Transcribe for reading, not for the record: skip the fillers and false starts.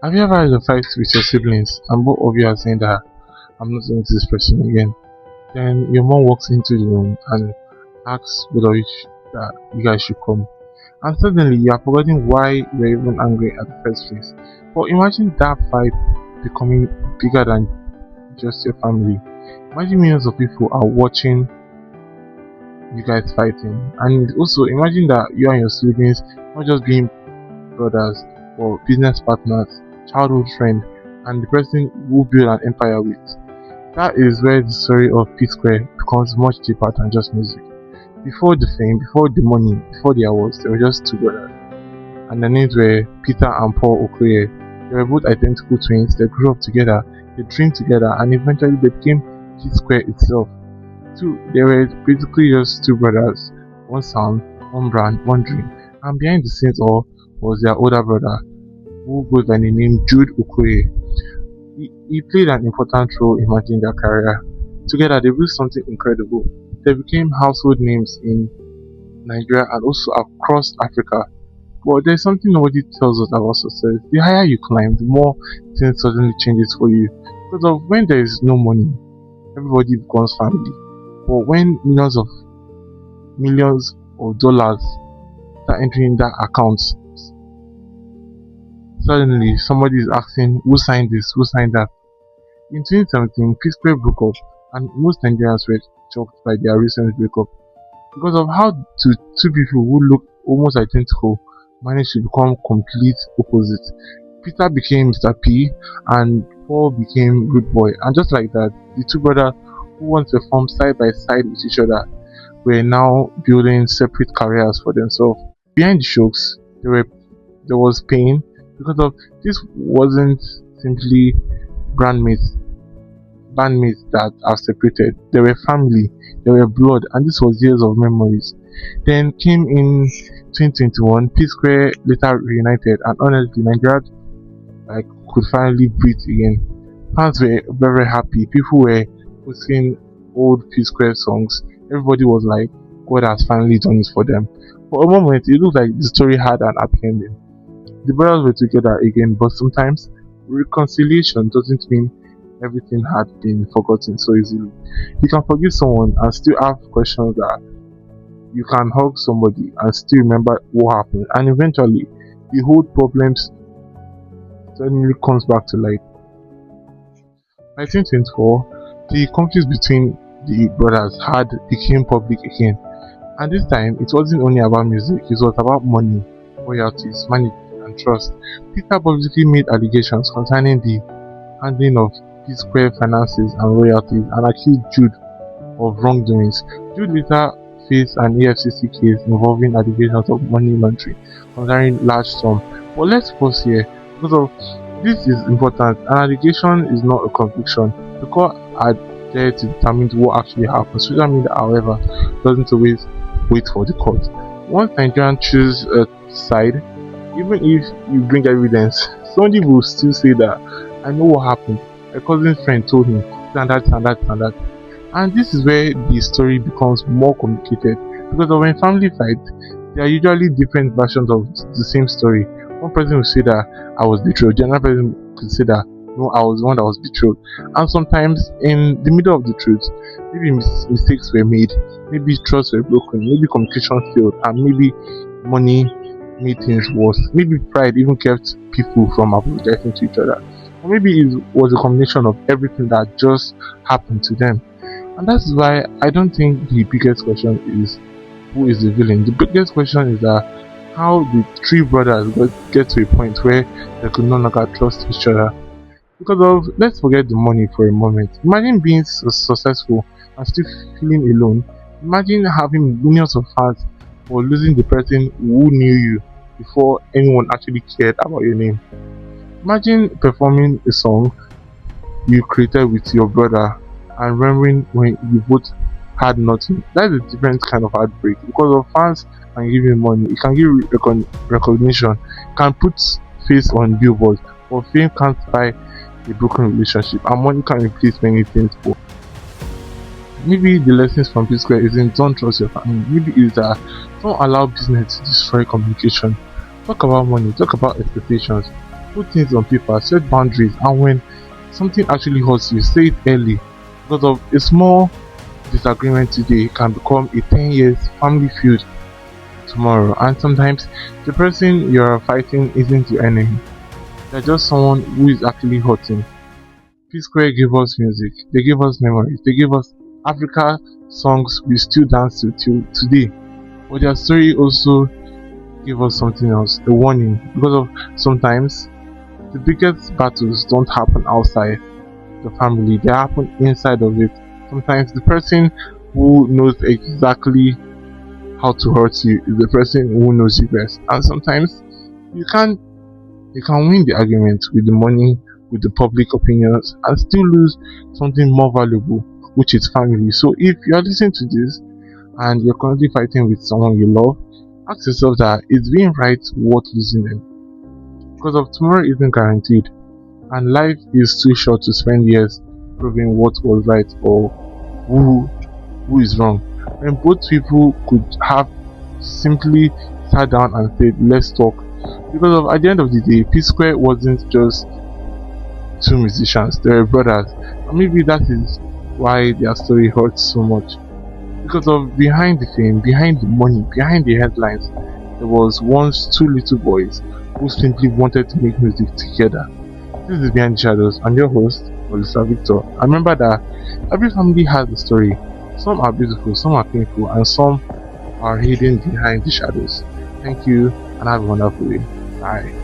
Have you ever had a fight with your siblings and both of you are saying that I'm not going to this person again? Then your mom walks into the room and asks both of you that you guys should come. And suddenly you are forgetting why you were even angry at the first place. But imagine that fight becoming bigger than just your family. Imagine millions of people are watching you guys fighting. And also imagine that you and your siblings not just being brothers or business partners, childhood friend, and the person who built an empire with. That is where the story of P Square becomes much deeper than just music. Before the fame, before the money, before the awards, they were just two brothers. And their names were Peter and Paul Okoye. They were both identical twins, they grew up together, they dreamed together, and eventually they became P Square itself. Two, they were basically just two brothers, one sound, one brand, one dream. And behind the scenes all was their older brother, who goes by the name Jude Okoye. He played an important role in managing their career. Together they built something incredible. They became household names in Nigeria and also across Africa. But there's something nobody tells us about success. The higher you climb, the more things suddenly changes for you. Because of when there is no money, everybody becomes family. But when millions of dollars start entering that account, suddenly somebody is asking who signed this, who signed that. In 2017, P Square broke up, and most Nigerians were shocked by their recent breakup because of how two people who look almost identical managed to become complete opposites. Peter became Mr. P and Paul became Rudeboy, and just like that, the two brothers who once performed side by side with each other were now building separate careers for themselves. Behind the jokes, there was pain because of this wasn't simply bandmates that have separated. They were family, they were blood, and this was years of memories. Then came in 2021, P Square later reunited, and honestly, Nigeria could finally breathe again. Fans were very happy. People were posting old P Square songs. Everybody was like, God has finally done this for them. For a moment, it looked like the story had an happy ending. The brothers were together again, but sometimes reconciliation doesn't mean everything had been forgotten so easily. You can forgive someone and still have questions that you can hug somebody and still remember what happened, and eventually the whole problems suddenly comes back to light. 1924, the conflict between the brothers had became public again, and this time it wasn't only about music, it was about money, royalties, management and trust. Peter publicly made allegations concerning the handling of P Square finances and royalties and accused Jude of wrongdoings. Jude later faced an AFCC case involving allegations of money laundering concerning large sums. But let's pause here because of this is important. An allegation is not a conviction. The court are there to determine what actually happened. Social media, however, doesn't always wait for the court. Once Nigerians choose a side, even if you bring evidence, somebody will still say that I know what happened. A cousin's friend told me and that. And this is where the story becomes more complicated because of when family fight, there are usually different versions of the same story. One person will say that I was betrayed, the other person could say that no, I was the one that was betrayed. And sometimes in the middle of the truth, maybe mistakes were made, maybe trust were broken, maybe communication failed, and maybe money made things worse. Maybe pride even kept people from apologizing to each other. Or maybe it was a combination of everything that just happened to them. And that's why I don't think the biggest question is who is the villain. The biggest question is that how the three brothers get to a point where they could no longer trust each other. Because of, let's forget the money for a moment. Imagine being successful and still feeling alone. Imagine having millions of fans or losing the person who knew you before anyone actually cared about your name. Imagine performing a song you created with your brother and remembering when you both had nothing. That's a different kind of heartbreak because of fans can give you money, it can give you recognition, can put face on billboards, but fame can't buy a broken relationship, and money can replace many things. But maybe the lessons from P Square isn't don't trust your family. Maybe it's that don't allow business to destroy communication. Talk about money, talk about expectations, Put things on paper, set boundaries, and when something actually hurts you, say it early. Because of a small disagreement today can become a 10 years family feud tomorrow. And sometimes the person you're fighting isn't your enemy, they're just someone who is actually hurting. P Square gave us music, they gave us memories, they gave us Africa songs we still dance to till today. But their story also gave us something else, a warning. Because of sometimes the biggest battles don't happen outside the family, they happen inside of it. Sometimes the person who knows exactly how to hurt you is the person who knows you best. And sometimes you can you can win the argument with the money, with the public opinions, and still lose something more valuable, which is family. So if you are listening to this and you're currently fighting with someone you love, ask yourself that is being right worth losing them? Because of tomorrow isn't guaranteed, and life is too short to spend years proving what was right or who who is wrong. When both people could have simply sat down and said, let's talk. Because of at the end of the day, P Square wasn't just two musicians, they were brothers. And maybe that is why their story hurts so much. Because of behind the fame, behind the money, behind the headlines, there was once two little boys who simply wanted to make music together. This is Behind the Shadows. I'm your host, Olisa Victor. And remember that every family has a story. Some are beautiful, some are painful, and some are hidden behind the shadows. Thank you, and have a wonderful day. Bye.